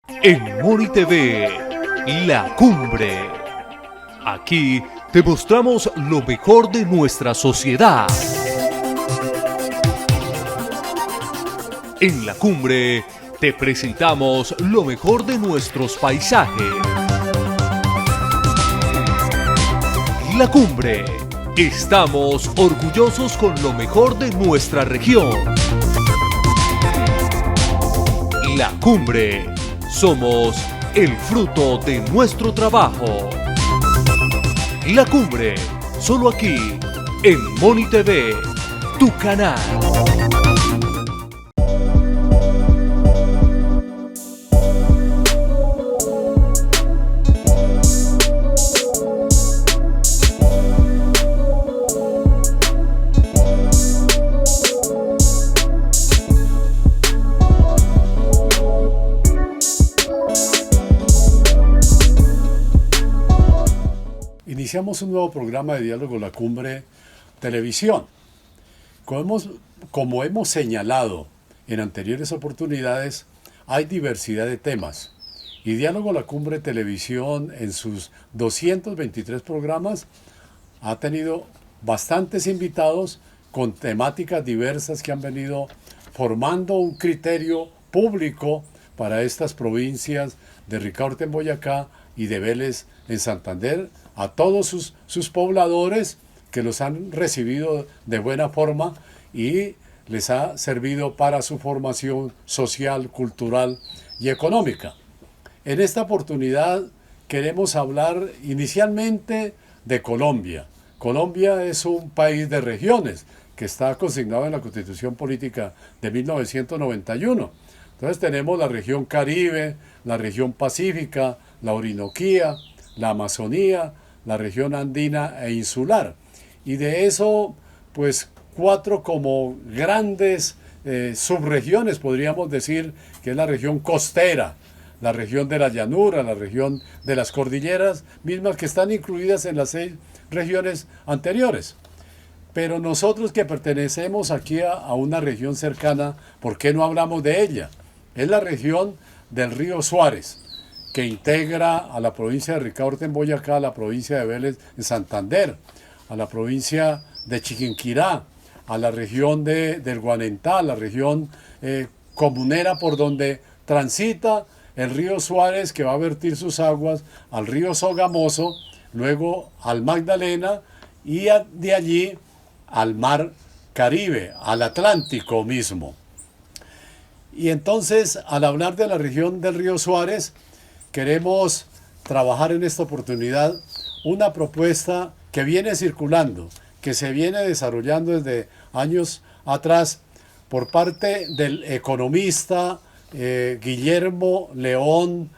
En Moni TV, La Cumbre. Aquí te mostramos lo mejor de nuestra sociedad. En La Cumbre te presentamos lo mejor de nuestros paisajes. La Cumbre. Estamos orgullosos con lo mejor de nuestra región. La Cumbre. Somos el fruto de nuestro trabajo. La Cumbre. Solo aquí, en Moni TV, tu canal. Iniciamos un nuevo programa de Diálogo La Cumbre Televisión. Como hemos señalado en anteriores oportunidades, hay diversidad de temas. Y Diálogo La Cumbre Televisión, en sus 223 programas, ha tenido bastantes invitados con temáticas diversas que han venido formando un criterio público para estas provincias de Ricaurte en Boyacá y de Vélez en Santander, a todos sus pobladores que los han recibido de buena forma y les ha servido para su formación social, cultural y económica. En esta oportunidad queremos hablar inicialmente de Colombia. Colombia es un país de regiones que está consignado en la Constitución Política de 1991. Entonces tenemos la región Caribe, la región Pacífica, la Orinoquía, la Amazonía, la región andina e insular. Y de eso, pues 4 como grandes subregiones, podríamos decir, que es la región costera, la región de la llanura, la región de las cordilleras, mismas que están incluidas en las 6 regiones anteriores. Pero nosotros que pertenecemos aquí a una región cercana, ¿por qué no hablamos de ella? Es la región del río Suárez, que integra a la provincia de Ricaurte en Boyacá, a la provincia de Vélez en Santander, a la provincia de Chiquinquirá, a la región del Guanentá, la región comunera por donde transita el río Suárez, que va a vertir sus aguas al río Sogamoso, luego al Magdalena y de allí al mar Caribe, al Atlántico mismo. Y entonces, al hablar de la región del río Suárez, queremos trabajar en esta oportunidad una propuesta que viene circulando, que se viene desarrollando desde años atrás por parte del economista Guillermo León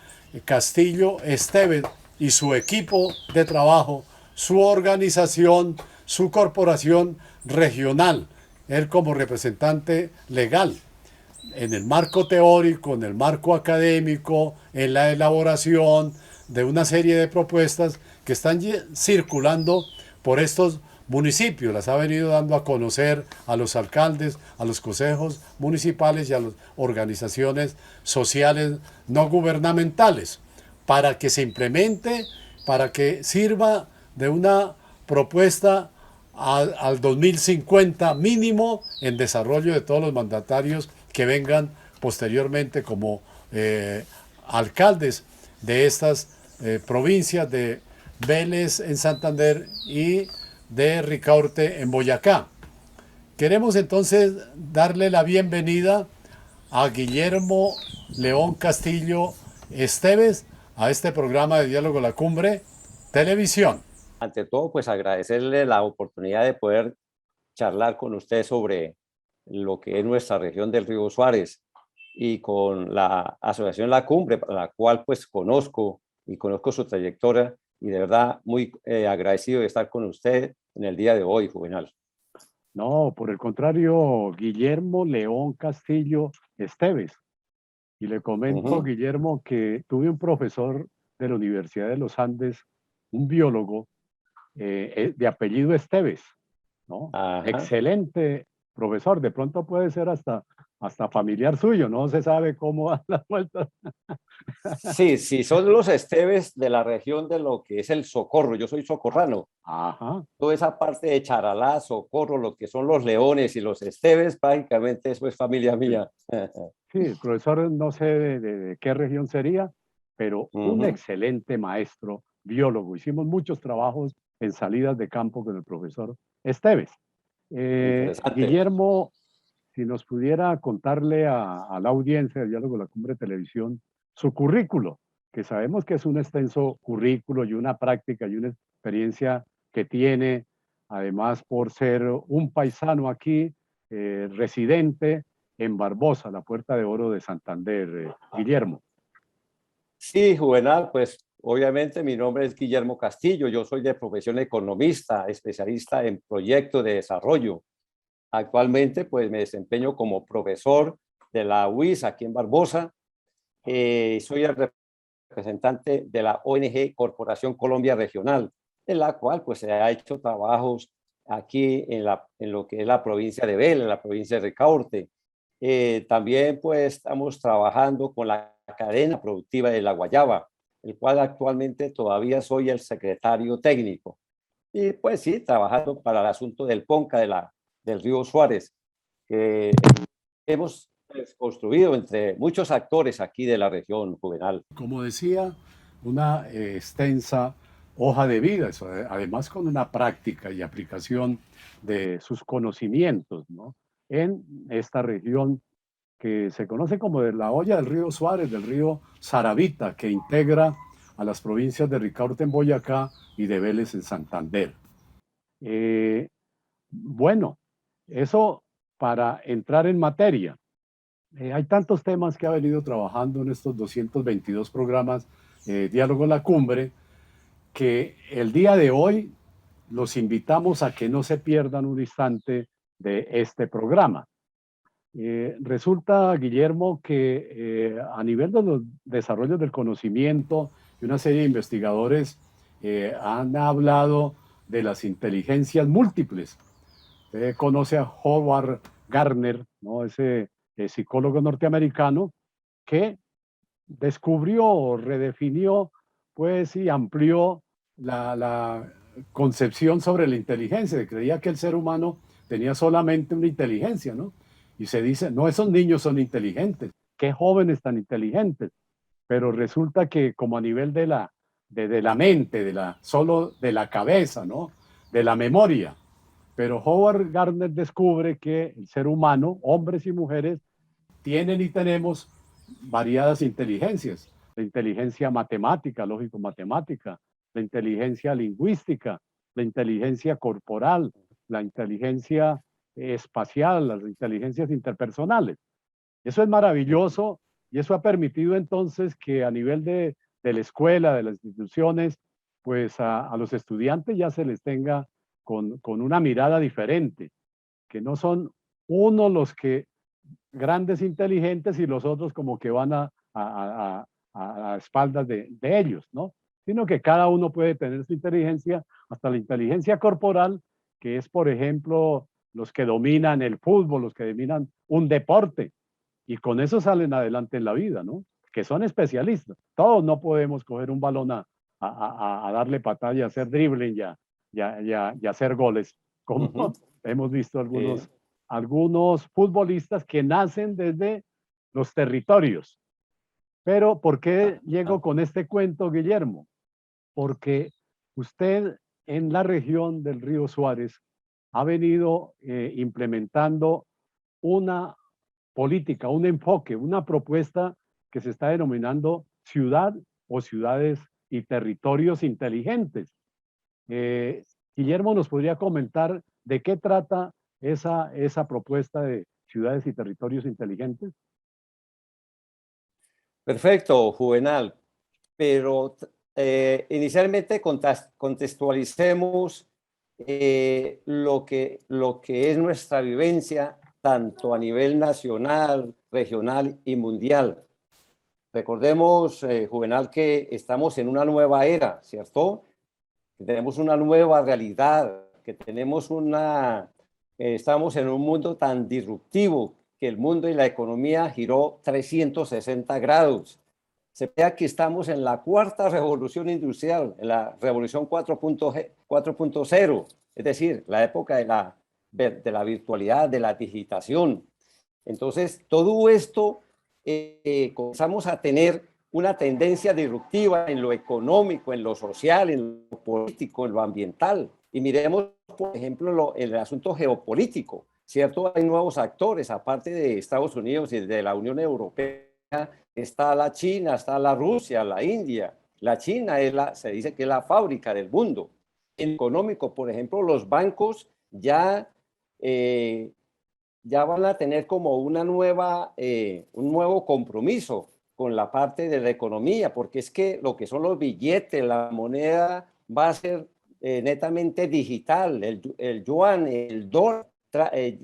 Castillo Esteves y su equipo de trabajo, su organización, su corporación regional, él como representante legal, en el marco teórico, en el marco académico, en la elaboración de una serie de propuestas que están circulando por estos municipios. Las ha venido dando a conocer a los alcaldes, a los consejos municipales y a las organizaciones sociales no gubernamentales, para que se implemente, para que sirva de una propuesta al 2050 mínimo en desarrollo de todos los mandatarios que vengan posteriormente como alcaldes de estas provincias de Vélez en Santander y de Ricaurte en Boyacá. Queremos entonces darle la bienvenida a Guillermo León Castillo Esteves a este programa de Diálogo La Cumbre Televisión. Ante todo, pues agradecerle la oportunidad de poder charlar con usted sobre lo que es nuestra región del río Suárez y con la Asociación La Cumbre, la cual pues conozco su trayectoria y de verdad muy agradecido de estar con usted en el día de hoy, Juvenal. No, por el contrario, Guillermo León Castillo Esteves. Y le comento, Guillermo, que tuve un profesor de la Universidad de los Andes, un biólogo de apellido Esteves, ¿no? Excelente profesor, de pronto puede ser hasta hasta familiar suyo, no se sabe cómo dan las vueltas. Sí, sí, son los esteves de la región de lo que es el Socorro. Yo soy socorrano. Ajá, Toda esa parte de Charalá, Socorro, lo que son los leones y los esteves, prácticamente eso es familia sí. mía. Sí, el profesor no sé de qué región sería, pero un Ujú, excelente maestro, biólogo. Hicimos muchos trabajos en salidas de campo con el profesor Esteves. interesante. Guillermo, si nos pudiera contarle a la audiencia de Diálogo de la Cumbre Televisión su currículo, que sabemos que es un extenso currículo y una práctica y una experiencia que tiene, además por ser un paisano aquí, residente en Barbosa, la Puerta de Oro de Santander. Guillermo. Sí, Juvenal, pues obviamente mi nombre es Guillermo Castillo, yo soy de profesión economista, especialista en proyectos de desarrollo. Actualmente pues me desempeño como profesor de la UIS aquí en Barbosa. Soy el representante de la ONG Corporación Colombia Regional, en la cual pues se ha hecho trabajos aquí en lo que es la provincia de Vélez, en la provincia de Ricaurte. También pues estamos trabajando con la cadena productiva de la guayaba, el cual actualmente todavía soy el secretario técnico. Y pues sí, trabajando para el asunto del PONCA del río Suárez, que hemos pues, construido entre muchos actores aquí de la región, Juvenal. Como decía, una extensa hoja de vida, eso, además con una práctica y aplicación de sus conocimientos, ¿no? En esta región que se conoce como de la olla del río Suárez, del río Saravita, que integra a las provincias de Ricaurte en Boyacá y de Vélez en Santander. Eh, bueno, eso para entrar en materia. Hay tantos temas que ha venido trabajando en estos 222 programas Diálogo en la Cumbre, que el día de hoy los invitamos a que no se pierdan un instante de este programa. Resulta, Guillermo, que a nivel de los desarrollos del conocimiento y una serie de investigadores han hablado de las inteligencias múltiples. Usted conoce a Howard Gardner, ¿no? Ese psicólogo norteamericano que descubrió, redefinió, pues, y amplió la concepción sobre la inteligencia. Creía que el ser humano tenía solamente una inteligencia, ¿no? Y se dice, no, esos niños son inteligentes, qué jóvenes tan inteligentes, pero resulta que como a nivel de la mente, solo de la cabeza, ¿no? De la memoria. Pero Howard Gardner descubre que el ser humano, hombres y mujeres, tienen y tenemos variadas inteligencias. La inteligencia matemática, lógico-matemática, la inteligencia lingüística, la inteligencia corporal, la inteligencia espacial, las inteligencias interpersonales. Eso es maravilloso y eso ha permitido entonces que a nivel de la escuela, de las instituciones, pues a los estudiantes ya se les tenga con una mirada diferente, que no son unos los que grandes inteligentes y los otros como que van a espaldas de ellos, ¿no? Sino que cada uno puede tener su inteligencia, hasta la inteligencia corporal, que es, por ejemplo, los que dominan el fútbol, los que dominan un deporte, y con eso salen adelante en la vida, ¿no? Que son especialistas. Todos no podemos coger un balón a darle patada y hacer dribbling y hacer goles, Uh como -huh. hemos visto Sí. algunos futbolistas que nacen desde los territorios. Pero ¿por qué llego con este cuento, Guillermo? Porque usted en la región del río Suárez ha venido implementando una política, un enfoque, una propuesta que se está denominando ciudad o ciudades y territorios inteligentes. Guillermo, ¿nos podría comentar de qué trata esa propuesta de ciudades y territorios inteligentes? Perfecto, Juvenal. Pero inicialmente contextualicemos lo que es nuestra vivencia tanto a nivel nacional, regional y mundial. Recordemos, Juvenal, que estamos en una nueva era, ¿cierto? Que tenemos una nueva realidad, que tenemos estamos en un mundo tan disruptivo que el mundo y la economía giró 360 grados. Se vea que estamos en la cuarta revolución industrial, en la revolución 4.0, es decir, la época de la virtualidad, de la digitación. Entonces, todo esto comenzamos a tener una tendencia disruptiva en lo económico, en lo social, en lo político, en lo ambiental. Y miremos, por ejemplo, el asunto geopolítico, ¿cierto? Hay nuevos actores, aparte de Estados Unidos y de la Unión Europea, está la China, está la Rusia, la India. La China se dice que es la fábrica del mundo. En económico, por ejemplo, los bancos ya van a tener como un nuevo compromiso con la parte de la economía, porque es que lo que son los billetes, la moneda va a ser netamente digital, el yuan, el dólar,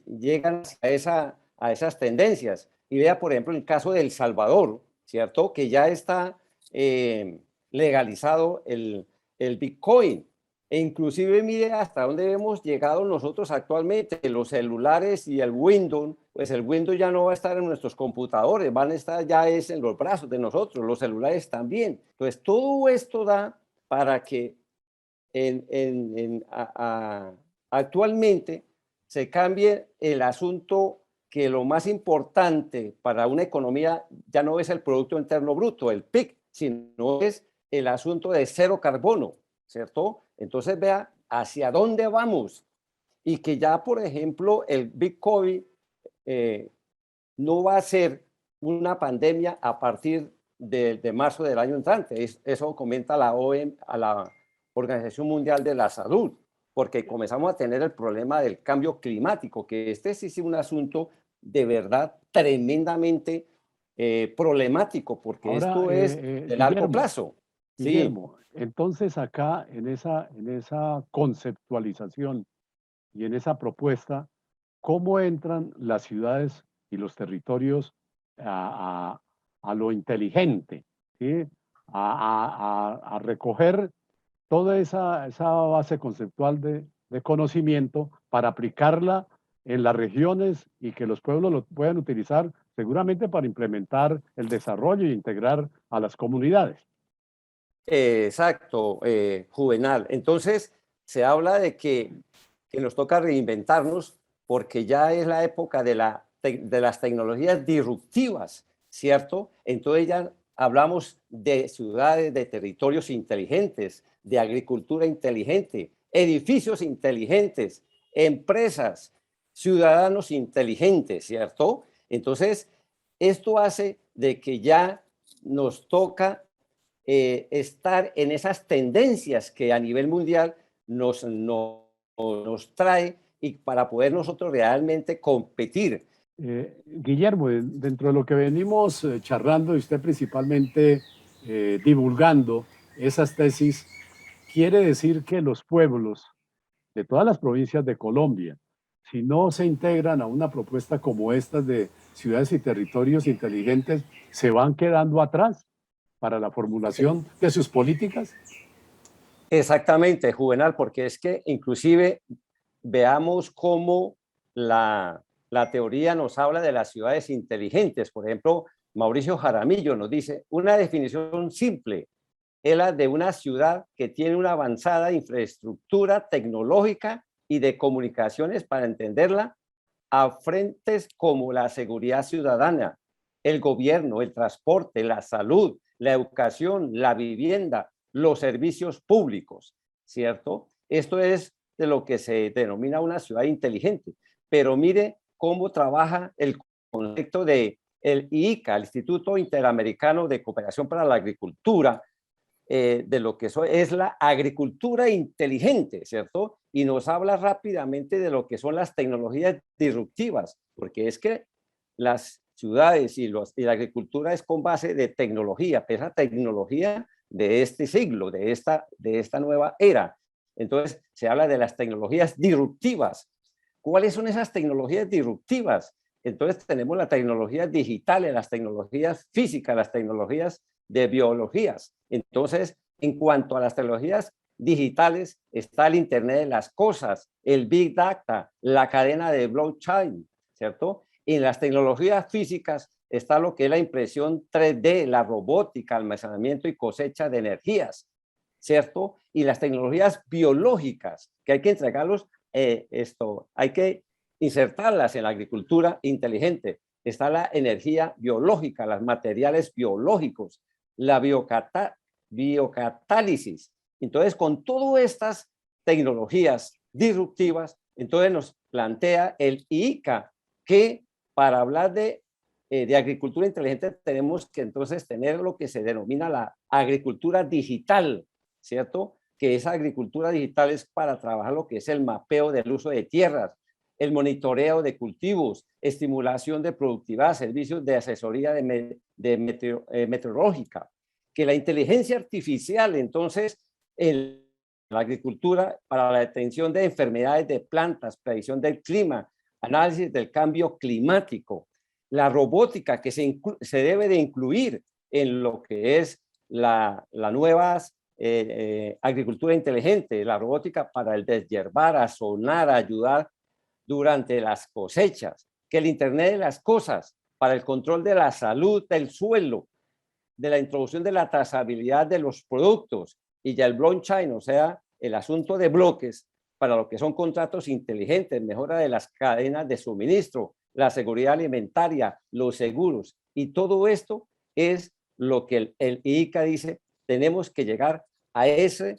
llegan a esas tendencias. Y vea, por ejemplo, el caso de El Salvador, ¿cierto? Que ya está legalizado el Bitcoin. E inclusive mire hasta dónde hemos llegado nosotros actualmente. Los celulares y el Windows, pues el Windows ya no va a estar en nuestros computadores, van a estar ya en los brazos de nosotros, los celulares también. Entonces todo esto da para que actualmente se cambie el asunto, que lo más importante para una economía ya no es el Producto Interno Bruto, el PIB, sino es el asunto de cero carbono, ¿cierto? Entonces vea hacia dónde vamos, y que ya, por ejemplo, el Bitcoin no va a ser una pandemia a partir de marzo del año entrante. Eso comenta la Organización Mundial de la Salud, porque comenzamos a tener el problema del cambio climático, que sí es un asunto de verdad tremendamente problemático, porque Ahora, esto es de largo plazo. Guillermo, entonces acá en esa conceptualización y en esa propuesta, ¿cómo entran las ciudades y los territorios a lo inteligente? ¿Sí? A recoger toda esa base conceptual de conocimiento para aplicarla en las regiones y que los pueblos lo puedan utilizar seguramente para implementar el desarrollo e integrar a las comunidades. Exacto, Juvenal. Entonces, se habla de que nos toca reinventarnos, porque ya es la época de las tecnologías disruptivas, ¿cierto? Entonces ya hablamos de ciudades, de territorios inteligentes, de agricultura inteligente, edificios inteligentes, empresas, ciudadanos inteligentes, ¿cierto? Entonces, esto hace de que ya nos toca estar en esas tendencias que a nivel mundial nos trae, y para poder nosotros realmente competir. Guillermo, dentro de lo que venimos charlando y usted principalmente divulgando esas tesis, quiere decir que los pueblos de todas las provincias de Colombia, si no se integran a una propuesta como esta de ciudades y territorios inteligentes, se van quedando atrás para la formulación de sus políticas. Exactamente, Juvenal, porque es que inclusive veamos cómo la teoría nos habla de las ciudades inteligentes. Por ejemplo, Mauricio Jaramillo nos dice, una definición simple es la de una ciudad que tiene una avanzada infraestructura tecnológica y de comunicaciones para entenderla, a frentes como la seguridad ciudadana, el gobierno, el transporte, la salud, la educación, la vivienda, los servicios públicos, ¿cierto? Esto es de lo que se denomina una ciudad inteligente. Pero mire cómo trabaja el concepto de el IICA, el Instituto Interamericano de Cooperación para la Agricultura, de lo que es la agricultura inteligente, ¿cierto? Y nos habla rápidamente de lo que son las tecnologías disruptivas, porque es que las ciudades y la agricultura es con base de tecnología, pero esa tecnología de este siglo, de esta nueva era. Entonces, se habla de las tecnologías disruptivas. ¿Cuáles son esas tecnologías disruptivas? Entonces, tenemos las tecnologías digitales, las tecnologías físicas, las tecnologías de biologías. Entonces, en cuanto a las tecnologías digitales, está el Internet de las cosas, el Big Data, la cadena de blockchain, ¿cierto? En las tecnologías físicas está lo que es la impresión 3D, la robótica, almacenamiento y cosecha de energías, ¿cierto? Y las tecnologías biológicas, que hay que entregarlos, hay que insertarlas en la agricultura inteligente. Está la energía biológica, los materiales biológicos, la biocatálisis. Entonces, con todas estas tecnologías disruptivas, entonces nos plantea el IICA que para hablar de agricultura inteligente tenemos que entonces tener lo que se denomina la agricultura digital, ¿cierto? Que esa agricultura digital es para trabajar lo que es el mapeo del uso de tierras, el monitoreo de cultivos, estimulación de productividad, servicios de asesoría meteorológica, que la inteligencia artificial entonces en la agricultura para la detención de enfermedades de plantas, predicción del clima, análisis del cambio climático, la robótica que se debe de incluir en lo que es la nueva agricultura inteligente, la robótica para el deshiervar, asonar, ayudar durante las cosechas, que el Internet de las cosas para el control de la salud del suelo, de la introducción de la trazabilidad de los productos y ya el blockchain, o sea, el asunto de bloques para lo que son contratos inteligentes, mejora de las cadenas de suministro, la seguridad alimentaria, los seguros, y todo esto es lo que el IICA dice, tenemos que llegar a esa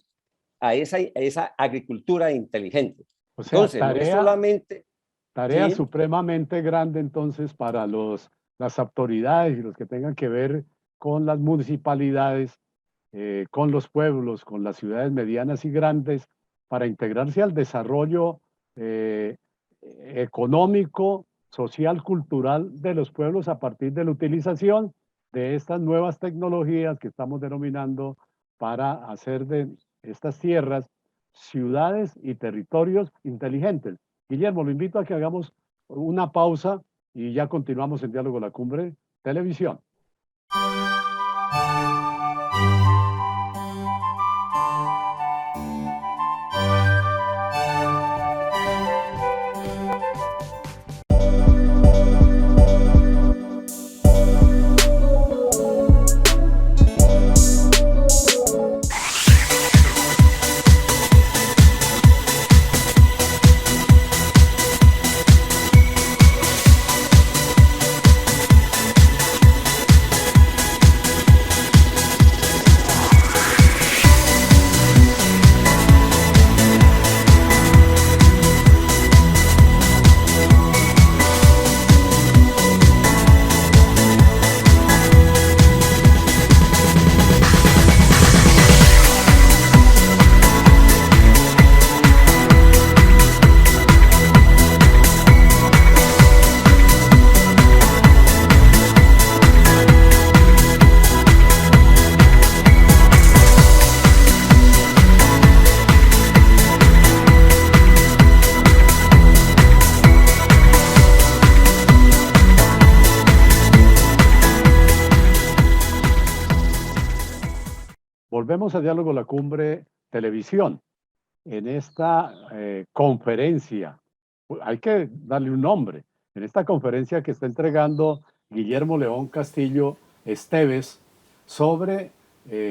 agricultura inteligente. O sea, entonces, no es solamente... Tarea ¿sí? supremamente grande entonces para las autoridades y los que tengan que ver con las municipalidades, con los pueblos, con las ciudades medianas y grandes, para integrarse al desarrollo económico, social, cultural de los pueblos a partir de la utilización de estas nuevas tecnologías que estamos denominando para hacer de estas tierras ciudades y territorios inteligentes. Guillermo, lo invito a que hagamos una pausa y ya continuamos en Diálogo La Cumbre Televisión. Volvemos a Diálogo La Cumbre Televisión. En esta conferencia, hay que darle un nombre, en esta conferencia que está entregando Guillermo León Castillo Esteves sobre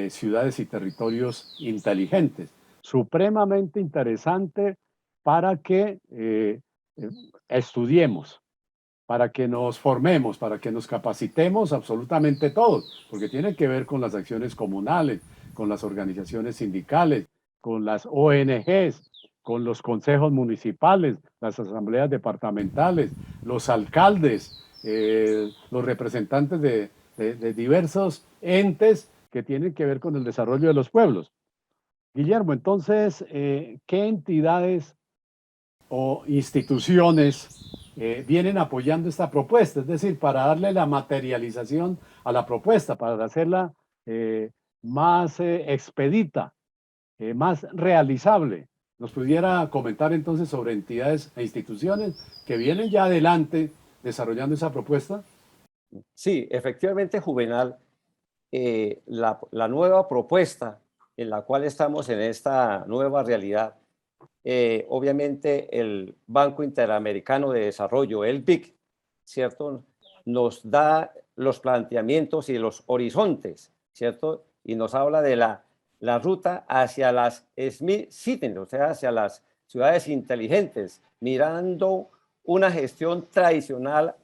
ciudades y territorios inteligentes. Supremamente interesante para que estudiemos, para que nos formemos, para que nos capacitemos absolutamente todos, porque tiene que ver con las acciones comunales, con las organizaciones sindicales, con las ONGs, con los consejos municipales, las asambleas departamentales, los alcaldes, los representantes de diversos entes que tienen que ver con el desarrollo de los pueblos. Guillermo, entonces, ¿qué entidades o instituciones vienen apoyando esta propuesta? Es decir, para darle la materialización a la propuesta, para hacerla más expedita, más realizable. ¿Nos pudiera comentar entonces sobre entidades e instituciones que vienen ya adelante desarrollando esa propuesta? Sí, efectivamente, Juvenal, la nueva propuesta en la cual estamos en esta nueva realidad, obviamente el Banco Interamericano de Desarrollo, el BIC, ¿cierto? Nos da los planteamientos y los horizontes, ¿cierto? Y nos habla de la ruta hacia las Smart Cities, o sea, hacia las ciudades inteligentes, mirando una gestión tradicional,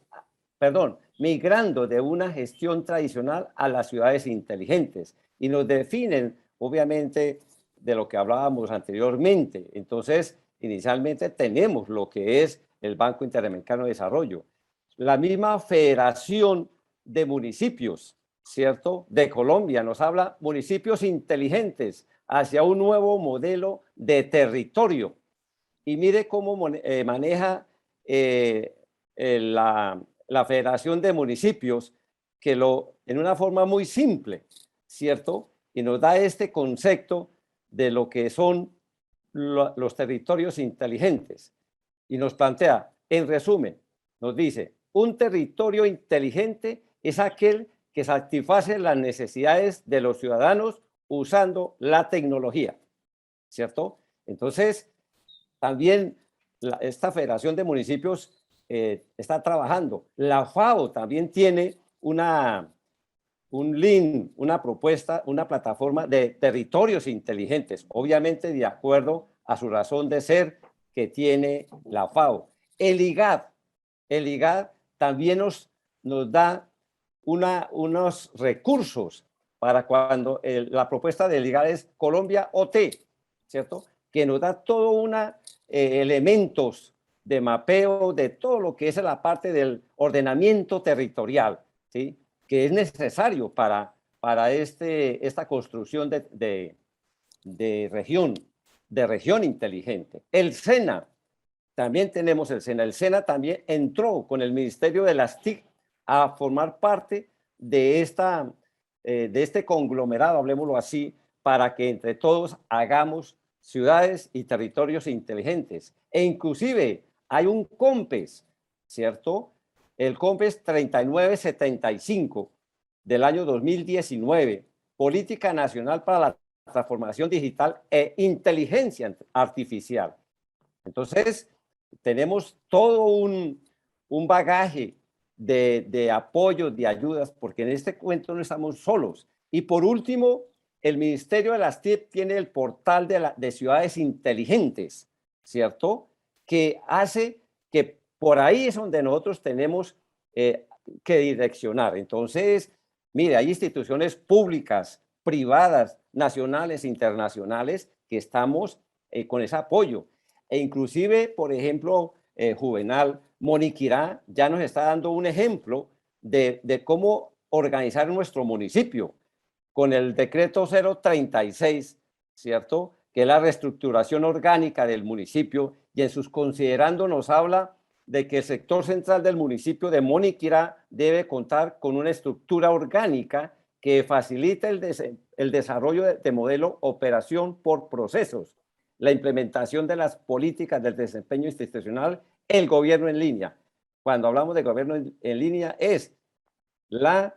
perdón, migrando de una gestión tradicional a las ciudades inteligentes. Y nos definen, obviamente, de lo que hablábamos anteriormente. Entonces, inicialmente tenemos lo que es el Banco Interamericano de Desarrollo, la misma Federación de Municipios, ¿cierto?, de Colombia nos habla municipios inteligentes hacia un nuevo modelo de territorio. Y mire cómo maneja la Federación de Municipios, que en una forma muy simple, ¿cierto? Y nos da este concepto de lo que son los territorios inteligentes. Y nos plantea, en resumen, nos dice, un territorio inteligente es aquel que satisface las necesidades de los ciudadanos usando la tecnología, ¿cierto? Entonces, también esta Federación de Municipios está trabajando. La FAO también tiene un link, una propuesta, una plataforma de territorios inteligentes, obviamente de acuerdo a su razón de ser que tiene la FAO. El IGAD también nos da unos recursos para cuando la propuesta del IGAD es Colombia OT, ¿cierto? Que nos da todo elementos de mapeo de todo lo que es la parte del ordenamiento territorial, ¿sí?, que es necesario para esta construcción de región inteligente. El SENA, también tenemos el SENA. El SENA también entró con el Ministerio de las TIC a formar parte de este conglomerado, hablemoslo así, para que entre todos hagamos ciudades y territorios inteligentes. E inclusive hay un COMPES, ¿cierto? El COMPES 3975 del año 2019, Política Nacional para la Transformación Digital e Inteligencia Artificial. Entonces, tenemos todo un bagaje de apoyo, de ayudas, porque en este cuento no estamos solos. Y por último, el Ministerio de las TIC tiene el portal de ciudades inteligentes, ¿cierto?, que hace que por ahí es donde nosotros tenemos que direccionar. Entonces, mire, hay instituciones públicas, privadas, nacionales, internacionales, que estamos con ese apoyo. E inclusive, por ejemplo, Juvenal Moniquirá ya nos está dando un ejemplo de cómo organizar nuestro municipio con el decreto 036, ¿cierto?, que es la reestructuración orgánica del municipio, y en sus considerando nos habla de que el sector central del municipio de Moniquirá debe contar con una estructura orgánica que facilite el desarrollo de modelo operación por procesos, la implementación de las políticas del desempeño institucional, el gobierno en línea. Cuando hablamos de gobierno en línea es la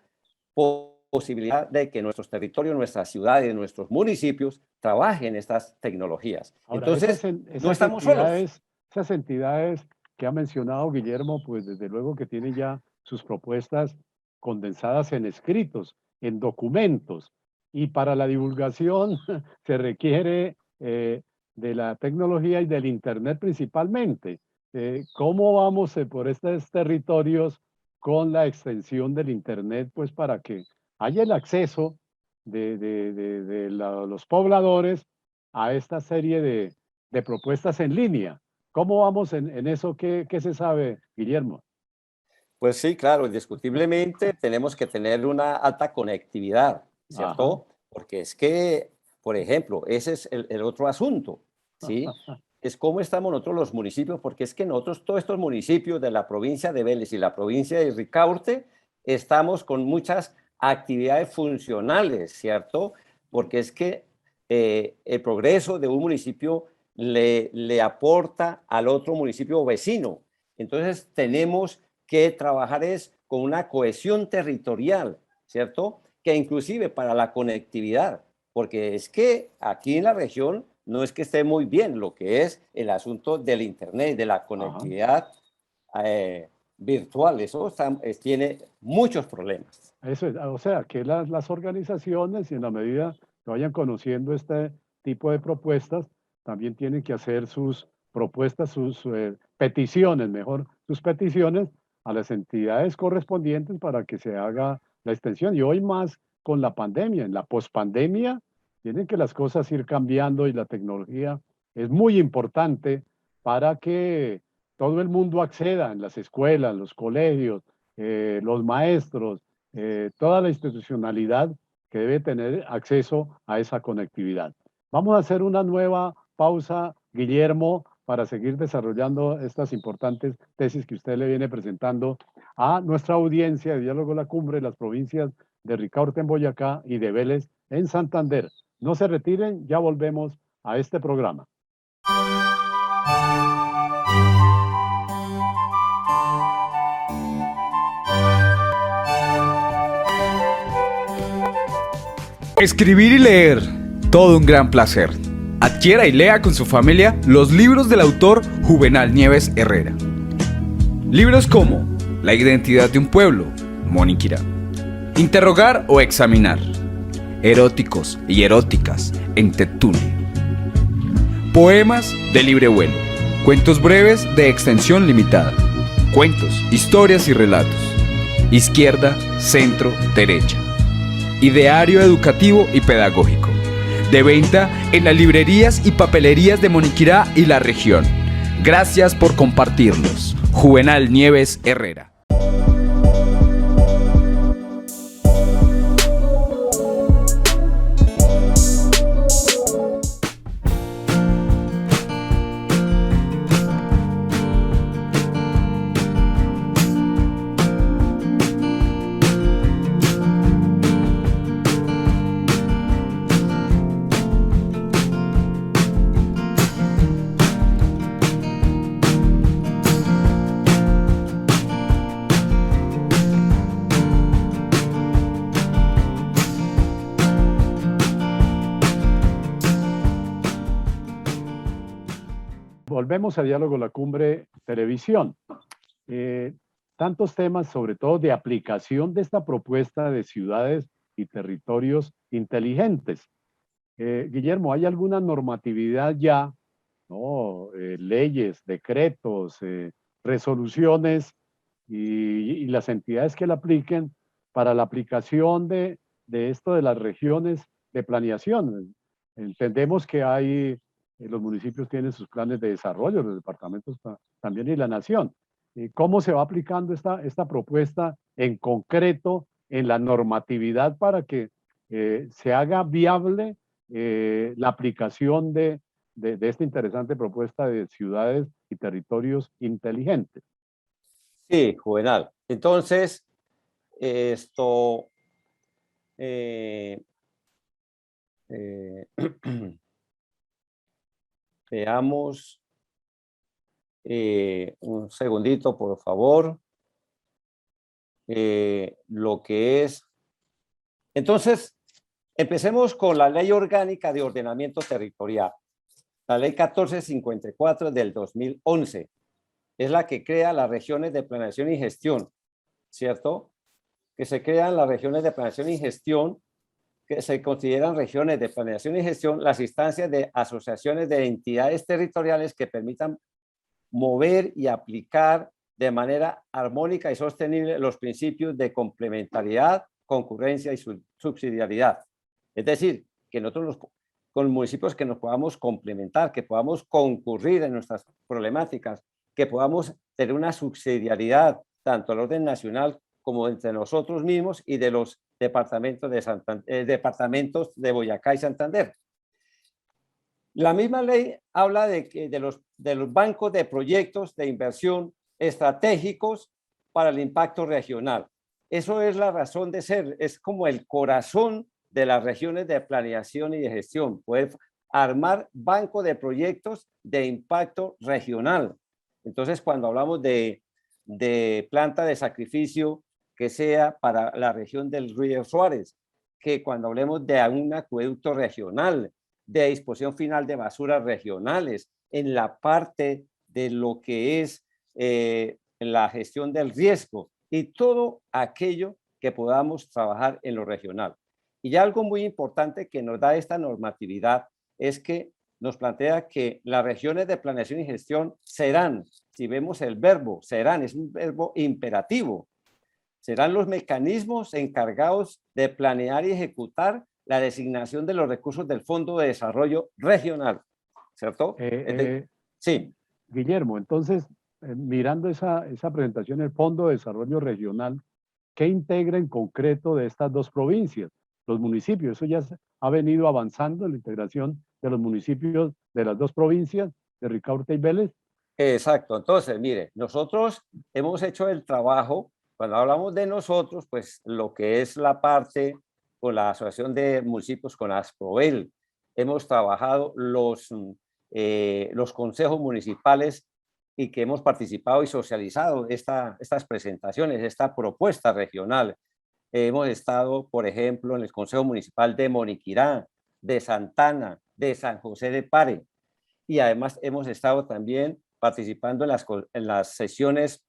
posibilidad de que nuestros territorios, nuestras ciudades, nuestros municipios trabajen estas tecnologías. Ahora, Entonces, no estamos solos. Esas entidades que ha mencionado Guillermo, pues desde luego que tienen ya sus propuestas condensadas en escritos, en documentos, y para la divulgación se requiere de la tecnología y del Internet principalmente. ¿Cómo vamos por estos territorios con la extensión del Internet, pues para que haya el acceso de los pobladores a esta serie de propuestas en línea? ¿Cómo vamos en eso? ¿Qué se sabe, Guillermo? Pues sí, claro, indiscutiblemente tenemos que tener una alta conectividad, ¿cierto? Ajá. Porque es que, por ejemplo, ese es el otro asunto, ¿sí? Es cómo estamos nosotros los municipios, porque es que nosotros, todos estos municipios de la provincia de Vélez y la provincia de Ricaurte, estamos con muchas actividades funcionales, ¿cierto? Porque es que el progreso de un municipio le aporta al otro municipio vecino. Entonces tenemos que trabajar con una cohesión territorial, ¿cierto? Que inclusive para la conectividad, porque es que aquí en la región no es que esté muy bien lo que es el asunto del Internet, de la conectividad virtual. Eso tiene muchos problemas. Eso es, o sea, que las organizaciones, en la medida que vayan conociendo este tipo de propuestas, también tienen que hacer sus propuestas, sus peticiones, mejor, sus peticiones a las entidades correspondientes para que se haga la extensión. Y hoy más con la pandemia, en la pospandemia, tienen que las cosas ir cambiando y la tecnología es muy importante para que todo el mundo acceda en las escuelas, los colegios, los maestros, toda la institucionalidad que debe tener acceso a esa conectividad. Vamos a hacer una nueva pausa, Guillermo, para seguir desarrollando estas importantes tesis que usted le viene presentando a nuestra audiencia de Diálogo La Cumbre, las provincias de Ricaurte en Boyacá y de Vélez en Santander. No se retiren, ya volvemos a este programa. Escribir y leer, todo un gran placer. Adquiera y lea con su familia los libros del autor Juvenal Nieves Herrera. Libros como La identidad de un pueblo, Moniquirá. Interrogar o examinar. Eróticos y eróticas, en Tetule. Poemas de libre vuelo. Cuentos breves de extensión limitada. Cuentos, historias y relatos. Izquierda, centro, derecha. Ideario educativo y pedagógico. De venta en las librerías y papelerías de Moniquirá y la región. Gracias por compartirlos. Juvenal Nieves Herrera. Volvemos a Diálogo La Cumbre Televisión. Tantos temas, sobre todo de aplicación de esta propuesta de ciudades y territorios inteligentes. Guillermo, ¿hay alguna normatividad ya, ¿no? Leyes, decretos, resoluciones y las entidades que la apliquen para la aplicación de esto de las regiones de planeación? Entendemos que hay, los municipios tienen sus planes de desarrollo, los departamentos también y la nación. ¿Cómo se va aplicando esta propuesta en concreto en la normatividad para que se haga viable la aplicación de esta interesante propuesta de ciudades y territorios inteligentes? Sí, Juvenal. Entonces, esto... veamos un segundito, por favor. Lo que es... Entonces, empecemos con la Ley Orgánica de Ordenamiento Territorial. La Ley 1454 del 2011 es la que crea las regiones de planeación y gestión, ¿cierto? Que se crean las regiones de planeación y gestión, que se consideran regiones de planeación y gestión las instancias de asociaciones de entidades territoriales que permitan mover y aplicar de manera armónica y sostenible los principios de complementariedad, concurrencia y subsidiariedad. Es decir, que nosotros con municipios que nos podamos complementar, que podamos concurrir en nuestras problemáticas, que podamos tener una subsidiariedad tanto al orden nacional como entre nosotros mismos y de los departamentos de Boyacá y Santander. La misma ley habla de los bancos de proyectos de inversión estratégicos para el impacto regional. Eso es la razón de ser, es como el corazón de las regiones de planeación y de gestión, poder armar banco de proyectos de impacto regional. Entonces, cuando hablamos de planta de sacrificio que sea para la región del Río Suárez, que cuando hablemos de un acueducto regional, de disposición final de basuras regionales, en la parte de lo que es en la gestión del riesgo y todo aquello que podamos trabajar en lo regional. Y ya algo muy importante que nos da esta normatividad es que nos plantea que las regiones de planeación y gestión serán, si vemos el verbo, serán, es un verbo imperativo, serán los mecanismos encargados de planear y ejecutar la designación de los recursos del Fondo de Desarrollo Regional, ¿cierto? Sí. Guillermo, entonces, mirando esa presentación, el Fondo de Desarrollo Regional, ¿qué integra en concreto de estas dos provincias? Los municipios, eso ya ha venido avanzando, la integración de los municipios de las dos provincias, de Ricaurte y Vélez. Exacto, entonces, mire, nosotros hemos hecho el trabajo, cuando hablamos de nosotros, pues lo que es la parte con la Asociación de Municipios, con ASPROEL, hemos trabajado los consejos municipales y que hemos participado y socializado estas presentaciones, esta propuesta regional. Hemos estado, por ejemplo, en el Consejo Municipal de Moniquirá, de Santana, de San José de Pare, y además hemos estado también participando en las sesiones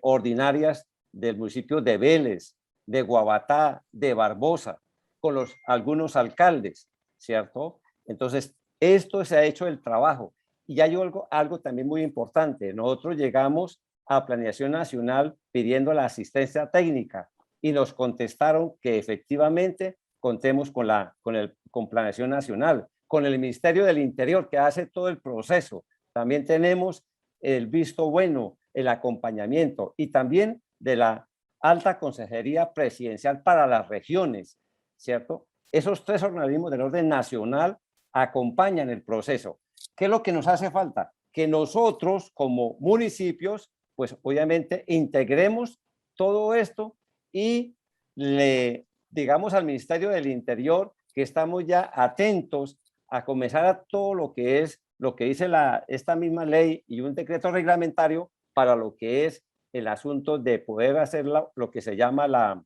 ordinarias del municipio de Vélez, de Guabatá, de Barbosa, con algunos alcaldes, ¿cierto? Entonces, esto se ha hecho el trabajo. Y hay algo también muy importante. Nosotros llegamos a Planeación Nacional pidiendo la asistencia técnica y nos contestaron que efectivamente contemos con Planeación Nacional, con el Ministerio del Interior que hace todo el proceso. También tenemos el visto bueno, el acompañamiento y también de la Alta Consejería Presidencial para las Regiones, ¿cierto? Esos tres organismos del orden nacional acompañan el proceso. ¿Qué es lo que nos hace falta? Que nosotros como municipios, pues obviamente integremos todo esto y le digamos al Ministerio del Interior que estamos ya atentos a comenzar a todo lo que es, lo que dice esta misma ley y un decreto reglamentario para lo que es el asunto de poder hacer lo que se llama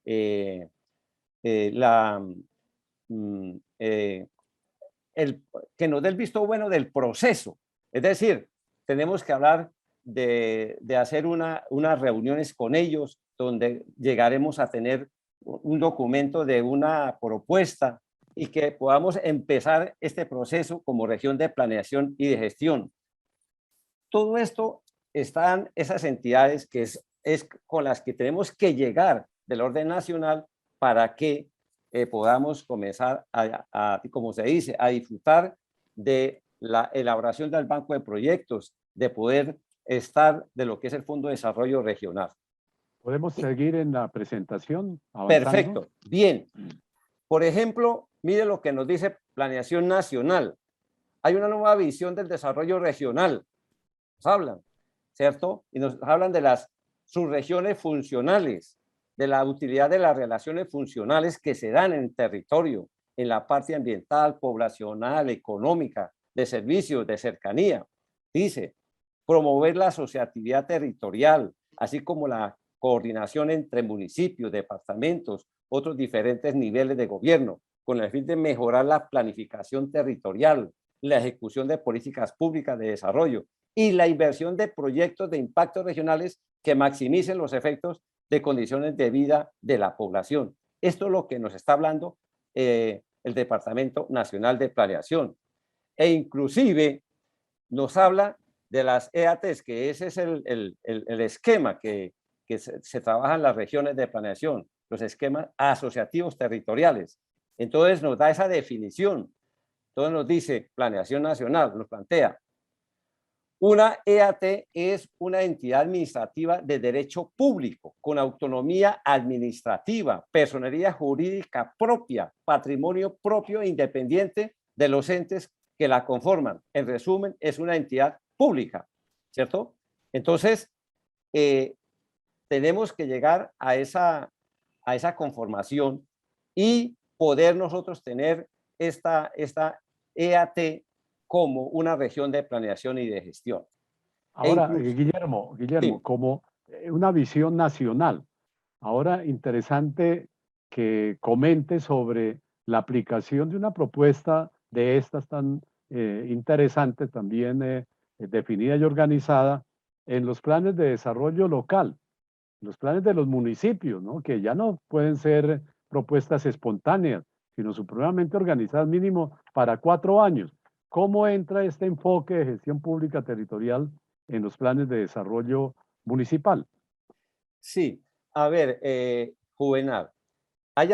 que nos dé el visto bueno del proceso. Es decir, tenemos que hablar de hacer unas reuniones con ellos donde llegaremos a tener un documento de una propuesta y que podamos empezar este proceso como región de planeación y de gestión. Todo esto están esas entidades que es con las que tenemos que llegar del orden nacional para que podamos comenzar como se dice, a disfrutar de la elaboración del banco de proyectos, de poder estar de lo que es el Fondo de Desarrollo Regional. ¿Podemos seguir en la presentación? Avanzando. Perfecto, bien. Por ejemplo, mire lo que nos dice Planeación Nacional. Hay una nueva visión del desarrollo regional. Nos hablan, ¿cierto? Y nos hablan de las subregiones funcionales, de la utilidad de las relaciones funcionales que se dan en el territorio, en la parte ambiental, poblacional, económica, de servicios, de cercanía. Dice, promover la asociatividad territorial, así como la coordinación entre municipios, departamentos, otros diferentes niveles de gobierno, con el fin de mejorar la planificación territorial, la ejecución de políticas públicas de desarrollo y la inversión de proyectos de impacto regionales que maximicen los efectos de condiciones de vida de la población. Esto es lo que nos está hablando el Departamento Nacional de Planeación. E inclusive nos habla de las EATs, que ese es el esquema que se trabaja en las regiones de planeación, los esquemas asociativos territoriales. Entonces nos da esa definición. Entonces nos dice, Planeación Nacional, nos plantea, una EAT es una entidad administrativa de derecho público, con autonomía administrativa, personería jurídica propia, patrimonio propio e independiente de los entes que la conforman. En resumen, es una entidad pública, ¿cierto? Entonces, tenemos que llegar a esa conformación y poder nosotros tener esta EAT como una región de planeación y de gestión. Ahora, Guillermo, sí, como una visión nacional. Ahora, interesante que comente sobre la aplicación de una propuesta de estas tan interesante, también definida y organizada, en los planes de desarrollo local, los planes de los municipios, ¿no? Que ya no pueden ser propuestas espontáneas, sino supremamente organizadas mínimo para 4 años. ¿Cómo entra este enfoque de gestión pública territorial en los planes de desarrollo municipal? Sí, a ver, Juvenal, hay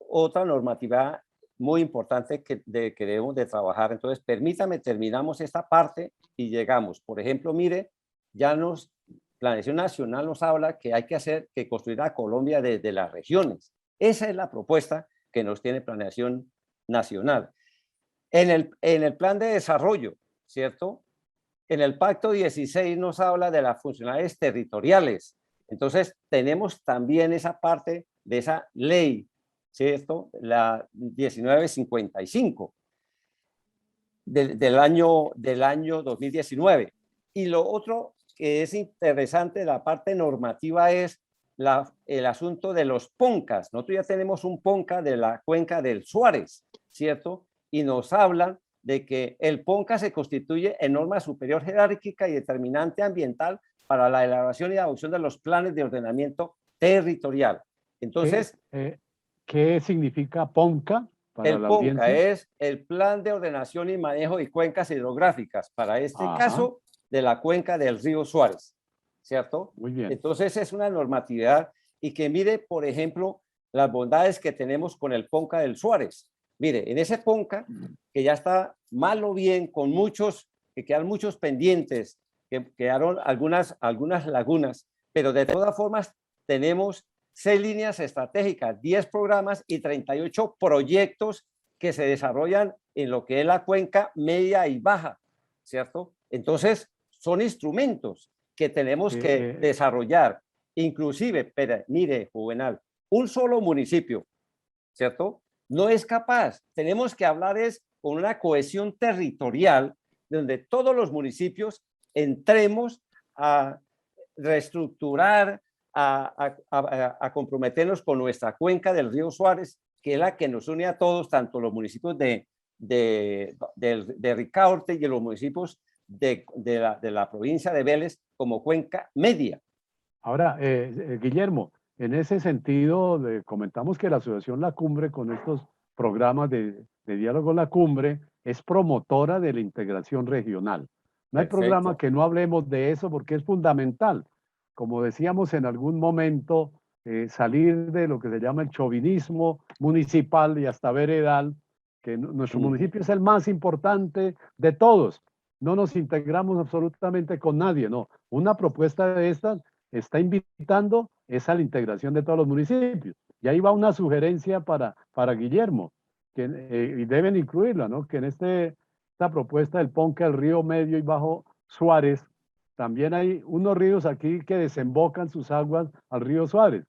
otra normativa muy importante que debemos de trabajar. Entonces, permítame, terminamos esta parte y llegamos. Por ejemplo, mire, Planeación Nacional nos habla que hay que construir a Colombia desde las regiones. Esa es la propuesta que nos tiene Planeación Nacional. En el plan de desarrollo, ¿cierto? En el Pacto 16 nos habla de las funcionalidades territoriales. Entonces, tenemos también esa parte de esa ley, ¿cierto? La 1955 del año 2019. Y lo otro que es interesante de la parte normativa es el asunto de los PONCAs. Nosotros ya tenemos un PONCA de la cuenca del Suárez, ¿cierto? Y nos hablan de que el PONCA se constituye en norma superior jerárquica y determinante ambiental para la elaboración y adopción de los planes de ordenamiento territorial. Entonces, ¿qué significa PONCA para el la PONCA audiencia? es el Plan de Ordenación y Manejo de Cuencas Hidrográficas, para este Ajá. caso de la cuenca del río Suárez, ¿cierto? Muy bien. Entonces es una normatividad y que mire, por ejemplo, las bondades que tenemos con el PONCA del Suárez. Mire, en ese PONCA, que ya está mal o bien, que quedan muchos pendientes, que quedaron algunas lagunas, pero de todas formas tenemos 6 líneas estratégicas, 10 programas y 38 proyectos que se desarrollan en lo que es la cuenca media y baja, ¿cierto? Entonces, son instrumentos que tenemos que desarrollar. Inclusive, pero mire, Juvenal, un solo municipio, ¿cierto? No es capaz. Tenemos que hablar con una cohesión territorial donde todos los municipios entremos a reestructurar, a comprometernos con nuestra cuenca del río Suárez, que es la que nos une a todos, tanto los municipios de Ricaurte y los municipios de la provincia de Vélez como cuenca media. Ahora, Guillermo, en ese sentido, comentamos que la Asociación La Cumbre, con estos programas de diálogo La Cumbre, es promotora de la integración regional. No hay programa que no hablemos de eso porque es fundamental. Como decíamos en algún momento, salir de lo que se llama el chauvinismo municipal y hasta veredal, que nuestro municipio es el más importante de todos. No nos integramos absolutamente con nadie, no. Una propuesta de estas está invitando es a la integración de todos los municipios. Y ahí va una sugerencia para Guillermo, que y deben incluirla, ¿no? Que en esta propuesta del PONCA, el río Medio y Bajo Suárez, también hay unos ríos aquí que desembocan sus aguas al río Suárez,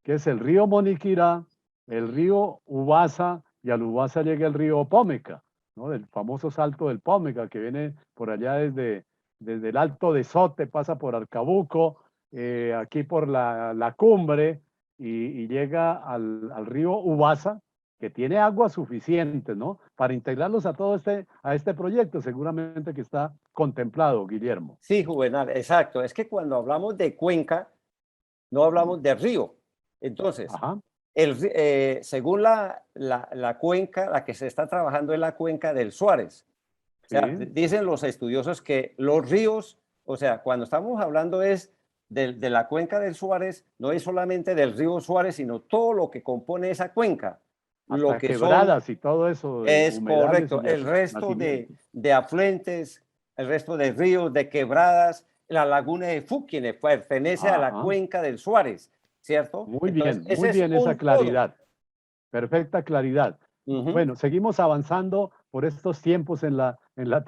que es el río Moniquirá, el río Ubasa, y al Ubasa llega el río Pómeca, ¿no? Del famoso salto del Pómeca, que viene por allá desde el Alto de Sote, pasa por Arcabuco, aquí por la Cumbre, y llega al río Ubasa, que tiene agua suficiente, ¿no? Para integrarlos a todo este proyecto, seguramente que está contemplado, Guillermo. Sí, Juvenal, exacto. Es que cuando hablamos de cuenca, no hablamos de río. Entonces, según la cuenca, la que se está trabajando es la cuenca del Suárez. O sea, dicen los estudiosos que los ríos, o sea, cuando estamos hablando de la cuenca del Suárez, no es solamente del río Suárez, sino todo lo que compone esa cuenca. Hasta lo que quebradas y todo eso. Es correcto. El resto de afluentes, el resto de ríos, de quebradas, la laguna de Fúquene pertenece a la cuenca del Suárez, ¿cierto? Muy bien esa claridad. Perfecta claridad. Bueno, seguimos avanzando por estos tiempos en la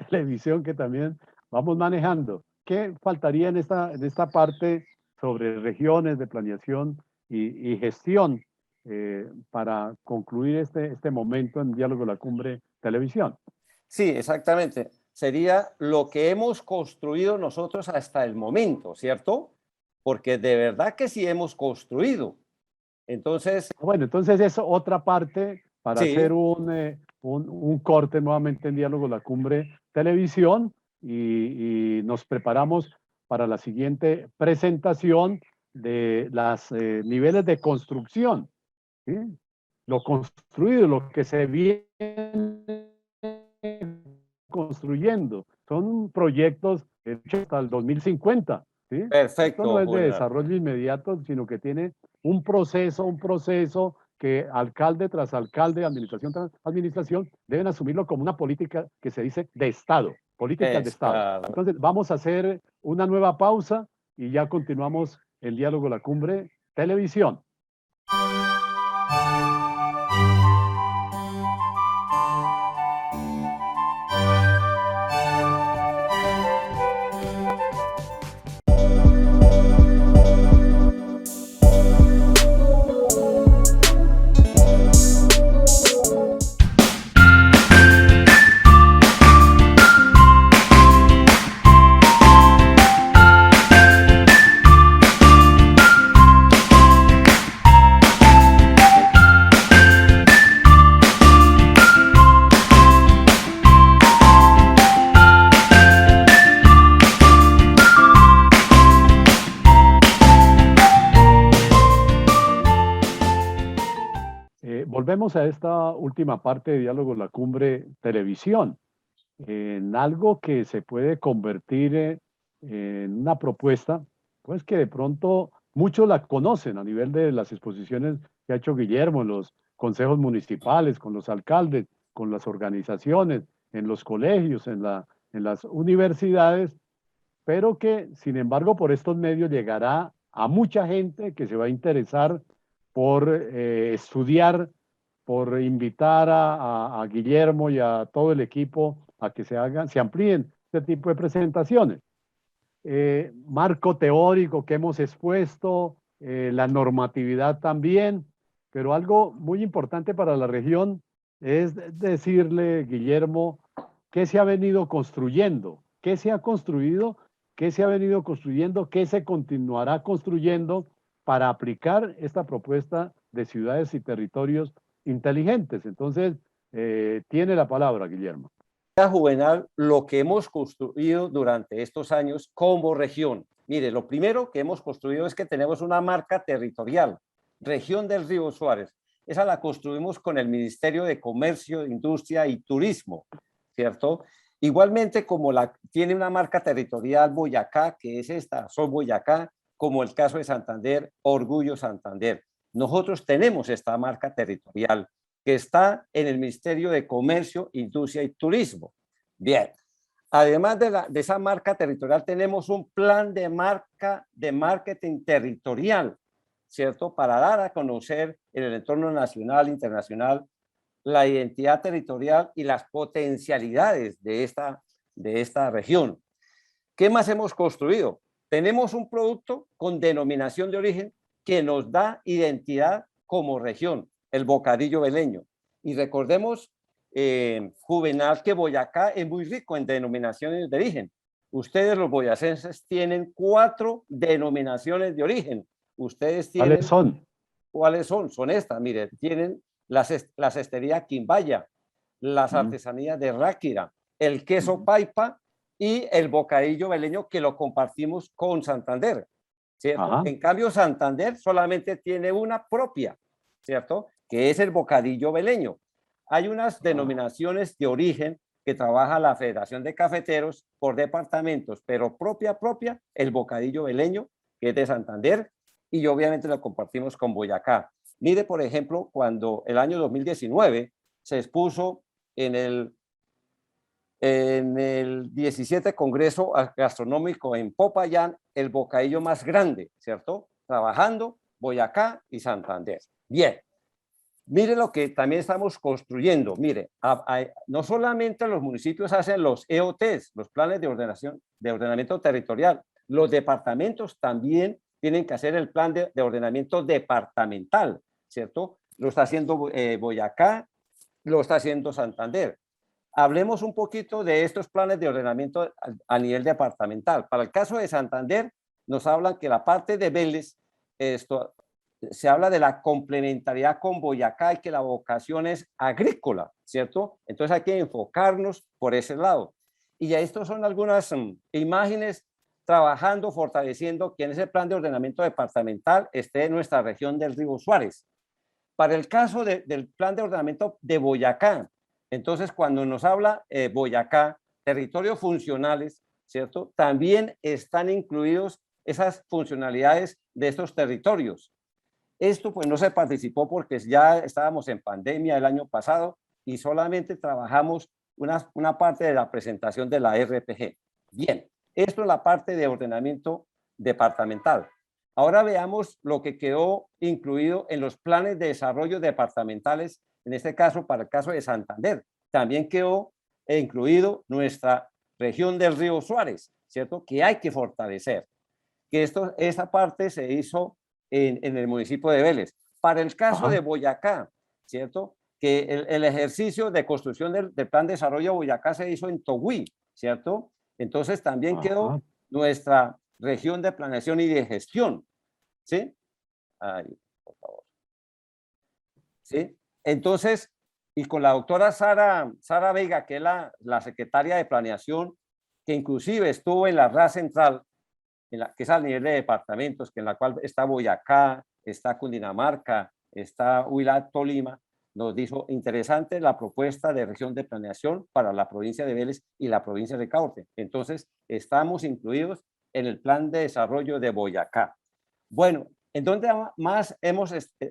televisión que también vamos manejando. ¿Qué faltaría en esta parte sobre regiones de planeación y gestión para concluir este momento en Diálogo La Cumbre Televisión? Sí, exactamente. Sería lo que hemos construido nosotros hasta el momento, ¿cierto? Porque de verdad que sí hemos construido. Entonces... Bueno, entonces es otra parte para hacer un corte nuevamente en Diálogo La Cumbre Televisión y nos preparamos para la siguiente presentación de los niveles de construcción, ¿sí? Lo construido, lo que se viene construyendo. Son proyectos hechos hasta el 2050, ¿sí? Esto Perfecto, no es de Juvenal. desarrollo inmediato, sino que tiene un proceso que alcalde tras alcalde, administración tras administración, deben asumirlo como una política que se dice de Estado, políticas de Estado. Claro. Entonces, vamos a hacer una nueva pausa y ya continuamos el Diálogo La Cumbre Televisión. Volvemos a esta última parte de Diálogo La Cumbre Televisión, en algo que se puede convertir en una propuesta, pues que de pronto muchos la conocen a nivel de las exposiciones que ha hecho Guillermo en los consejos municipales, con los alcaldes, con las organizaciones, en los colegios, en las universidades, pero que sin embargo por estos medios llegará a mucha gente que se va a interesar por estudiar, por invitar a Guillermo y a todo el equipo a que se amplíen este tipo de presentaciones. Marco teórico que hemos expuesto, la normatividad también, pero algo muy importante para la región es decirle, Guillermo, qué se ha venido construyendo, qué se ha construido, qué se ha venido construyendo, qué se continuará construyendo para aplicar esta propuesta de ciudades y territorios inteligentes. Entonces, tiene la palabra, Guillermo. Juvenal, lo que hemos construido durante estos años como región. Mire, lo primero que hemos construido es que tenemos una marca territorial, Región del Río Suárez. Esa la construimos con el Ministerio de Comercio, Industria y Turismo, ¿cierto? Igualmente como tiene una marca territorial Boyacá, que es esta, Soy Boyacá, como el caso de Santander, Orgullo Santander. Nosotros tenemos esta marca territorial que está en el Ministerio de Comercio, Industria y Turismo. Bien, además de esa marca territorial, tenemos un plan de marketing territorial, ¿cierto? Para dar a conocer en el entorno nacional, internacional, la identidad territorial y las potencialidades de esta región. ¿Qué más hemos construido? Tenemos un producto con denominación de origen que nos da identidad como región, el bocadillo beleño. Y recordemos, Juvenal, que Boyacá es muy rico en denominaciones de origen. Ustedes, los boyacenses, tienen 4 denominaciones de origen. Ustedes tienen... ¿Cuáles son? ¿Cuáles son? Son estas, mire, tienen la cestería Quimbaya, las artesanías de Ráquira, el queso paipa y el bocadillo beleño, que lo compartimos con Santander, ¿cierto? En cambio, Santander solamente tiene una propia, ¿cierto? Que es el bocadillo beleño. Hay unas denominaciones de origen que trabaja la Federación de Cafeteros por departamentos, pero propia, el bocadillo beleño, que es de Santander, y obviamente lo compartimos con Boyacá. Mire, por ejemplo, cuando el año 2019 se expuso en el 17 Congreso Gastronómico en Popayán, el bocadillo más grande, ¿cierto? Trabajando Boyacá y Santander. Bien, mire lo que también estamos construyendo. Mire, no solamente los municipios hacen los EOTs, los planes de ordenamiento territorial, los departamentos también tienen que hacer el plan de ordenamiento departamental, ¿cierto? Lo está haciendo Boyacá, lo está haciendo Santander. Hablemos un poquito de estos planes de ordenamiento a nivel departamental. Para el caso de Santander, nos hablan que la parte de Vélez, se habla de la complementariedad con Boyacá y que la vocación es agrícola, ¿cierto? Entonces hay que enfocarnos por ese lado. Y ya estos son algunas imágenes trabajando, fortaleciendo que en ese plan de ordenamiento departamental esté nuestra región del Río Suárez. Para el caso del plan de ordenamiento de Boyacá, entonces cuando nos habla Boyacá, territorios funcionales, ¿cierto? También están incluidos esas funcionalidades de estos territorios. Esto pues no se participó porque ya estábamos en pandemia el año pasado y solamente trabajamos una parte de la presentación de la RPG. Bien, esto es la parte de ordenamiento departamental. Ahora veamos lo que quedó incluido en los planes de desarrollo departamentales, en este caso para el caso de Santander. También quedó incluido nuestra región del Río Suárez, ¿cierto? Que hay que fortalecer. Que esta parte se hizo en el municipio de Vélez. Para el caso de Boyacá, ¿cierto? Que el ejercicio de construcción del plan de desarrollo de Boyacá se hizo en Togüí, ¿cierto? Entonces también quedó nuestra región de planeación y de gestión, ¿sí? Ahí, por favor. ¿Sí? Entonces, y con la doctora Sara Vega, que es la secretaria de planeación, que inclusive estuvo en la RA Central, que es al nivel de departamentos, que en la cual está Boyacá, está Cundinamarca, está Huila, Tolima, nos dijo interesante la propuesta de región de planeación para la provincia de Vélez y la provincia de Caute. Entonces, estamos incluidos en el plan de desarrollo de Boyacá. Bueno, ¿en dónde más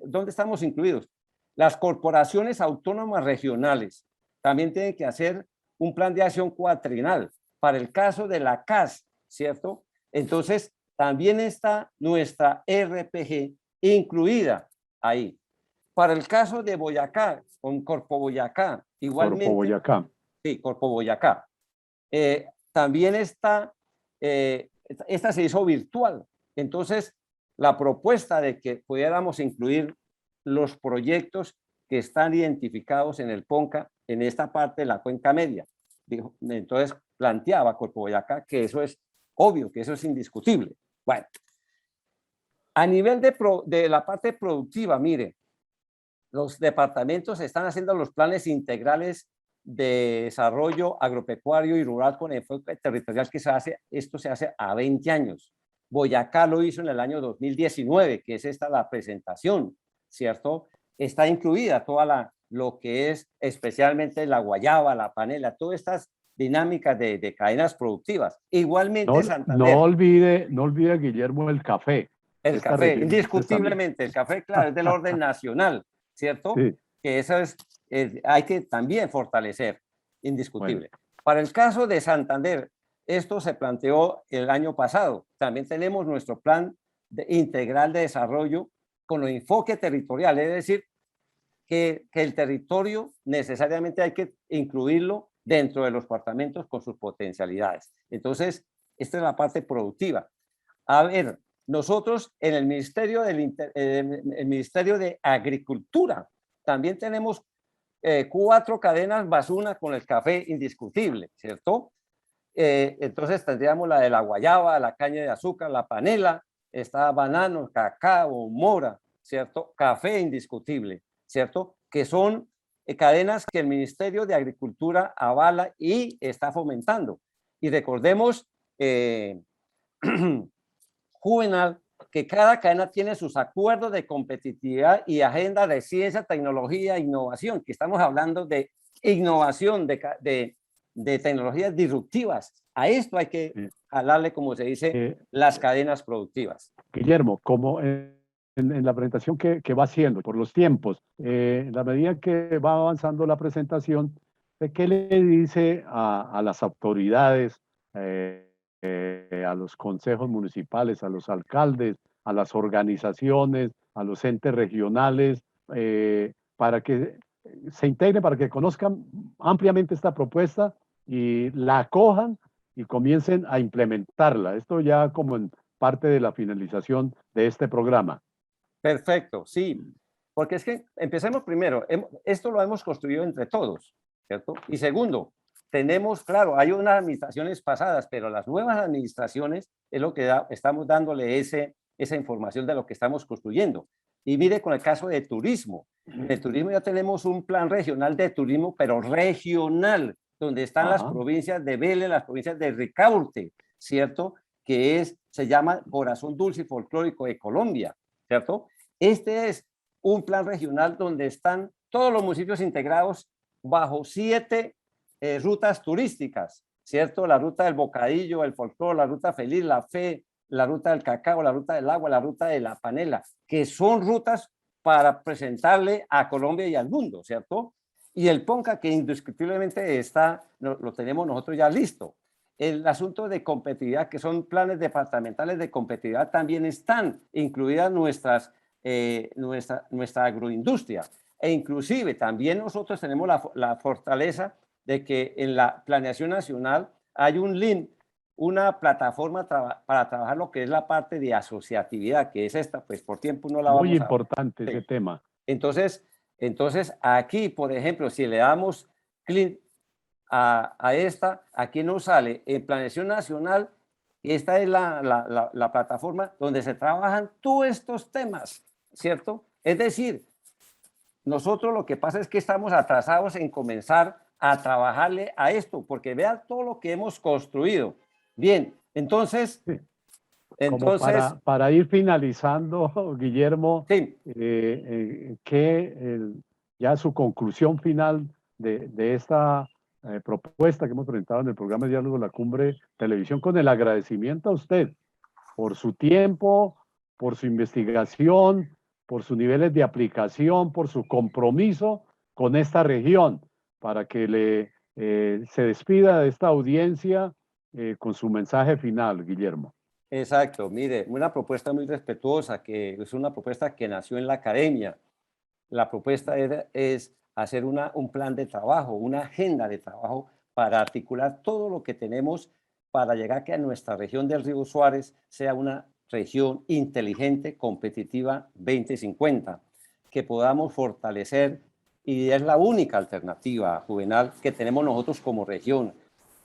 dónde estamos incluidos? Las corporaciones autónomas regionales también tienen que hacer un plan de acción cuatrinal. Para el caso de la CAS, ¿cierto? Entonces, también está nuestra RPG incluida ahí. Para el caso de Boyacá, con Corpo Boyacá, igualmente. Corpo Boyacá. Sí, Corpo Boyacá. También está, esta se hizo virtual. Entonces, la propuesta de que pudiéramos incluir los proyectos que están identificados en el PONCA, en esta parte de la cuenca media. Entonces, planteaba Corpo Boyacá que eso es obvio, que eso es indiscutible. Bueno, a nivel de la parte productiva, mire, los departamentos están haciendo los planes integrales de desarrollo agropecuario y rural con enfoque territorial que esto se hace a 20 años. Boyacá lo hizo en el año 2019, que es esta la presentación, ¿cierto? Está incluida toda lo que es especialmente la guayaba, la panela, todas estas dinámicas de cadenas productivas. Igualmente Santander. No olvide, Guillermo, el café. El café, indiscutiblemente, el café, claro, es del orden nacional, ¿cierto? Sí. Que eso hay que también fortalecer, indiscutible. Bueno. Para el caso de Santander, esto se planteó el año pasado. También tenemos nuestro plan integral de desarrollo con el enfoque territorial, es decir, que el territorio necesariamente hay que incluirlo dentro de los departamentos con sus potencialidades. Entonces, esta es la parte productiva. A ver, nosotros en el Ministerio de Agricultura también tenemos 4 cadenas basuna con el café indiscutible, ¿cierto? Entonces tendríamos la de la guayaba, la caña de azúcar, la panela, está banano, cacao, mora, ¿cierto? Café indiscutible, ¿cierto? Que son cadenas que el Ministerio de Agricultura avala y está fomentando. Y recordemos, Juvenal, que cada cadena tiene sus acuerdos de competitividad y agenda de ciencia, tecnología e innovación, que estamos hablando de innovación, de tecnologías disruptivas. A esto hay que jalarle, como se dice, las cadenas productivas. Guillermo, como en la presentación que va haciendo, por los tiempos, en la medida que va avanzando la presentación, ¿qué le dice a las autoridades, a los consejos municipales, a los alcaldes, a las organizaciones, a los entes regionales, para que se integren, para que conozcan ampliamente esta propuesta y la acojan y comiencen a implementarla? Esto ya como en parte de la finalización de este programa. Perfecto, sí, porque es que empecemos primero, esto lo hemos construido entre todos, ¿cierto? Y segundo, tenemos, claro, hay unas administraciones pasadas, pero las nuevas administraciones es lo que estamos dándole esa información de lo que estamos construyendo. Y mire con el caso de turismo. En el turismo ya tenemos un plan regional de turismo, pero regional, donde están las provincias de Vélez, las provincias de Ricaurte, ¿cierto? se llama Corazón Dulce y Folclórico de Colombia, ¿cierto? Este es un plan regional donde están todos los municipios integrados bajo 7 rutas turísticas, ¿cierto? La ruta del bocadillo, el folclore, la ruta feliz, la fe, la ruta del cacao, la ruta del agua, la ruta de la panela, que son rutas para presentarle a Colombia y al mundo, ¿cierto? Y el PONCA, que indiscutiblemente está, lo tenemos nosotros ya listo. El asunto de competitividad, que son planes departamentales de competitividad, también están incluidas nuestra agroindustria. E inclusive también nosotros tenemos la fortaleza de que en la planeación nacional hay un link, una plataforma para trabajar lo que es la parte de asociatividad, que es esta, pues por tiempo no la vamos a... Muy importante ese tema. Entonces aquí, por ejemplo, si le damos clic a esta, aquí nos sale en planeación nacional, esta es la plataforma donde se trabajan todos estos temas, ¿cierto? Es decir, nosotros lo que pasa es que estamos atrasados en comenzar a trabajarle a esto, porque vean todo lo que hemos construido. Bien, entonces... Sí. Como para ir finalizando, Guillermo, sí. Ya su conclusión final de esta propuesta que hemos presentado en el programa de Diálogo La Cumbre Televisión, con el agradecimiento a usted por su tiempo, por su investigación, por sus niveles de aplicación, por su compromiso con esta región, para que se despida de esta audiencia con su mensaje final, Guillermo. Exacto, mire, una propuesta muy respetuosa, que es una propuesta que nació en la academia. La propuesta es hacer un plan de trabajo, una agenda de trabajo para articular todo lo que tenemos para llegar a que nuestra región del Río Suárez sea una región inteligente, competitiva 2050, que podamos fortalecer, y es la única alternativa, Juvenal, que tenemos nosotros como región.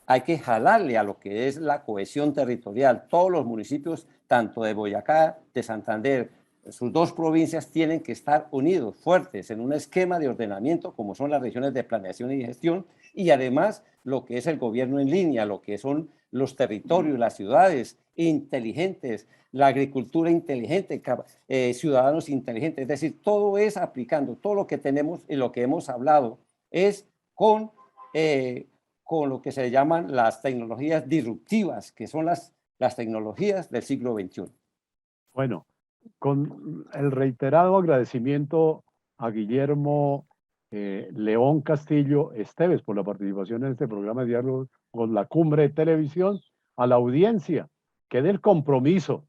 Hay que jalarle a lo que es la cohesión territorial. Todos los municipios, tanto de Boyacá, de Santander, sus 2 provincias tienen que estar unidos, fuertes, en un esquema de ordenamiento, como son las regiones de planeación y gestión, y además lo que es el gobierno en línea, lo que son los territorios, las ciudades inteligentes, la agricultura inteligente, ciudadanos inteligentes. Es decir, todo es aplicando, todo lo que tenemos y lo que hemos hablado es con lo que se llaman las tecnologías disruptivas, que son las tecnologías del siglo XXI. Bueno, con el reiterado agradecimiento a Guillermo León Castillo Esteves por la participación en este programa de Diálogo con La Cumbre de Televisión, a la audiencia que dé el compromiso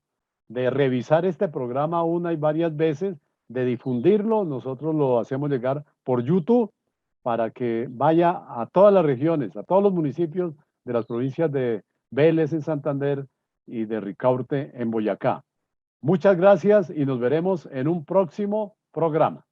de revisar este programa una y varias veces, de difundirlo. Nosotros lo hacemos llegar por YouTube para que vaya a todas las regiones, a todos los municipios de las provincias de Vélez en Santander y de Ricaurte en Boyacá. Muchas gracias y nos veremos en un próximo programa.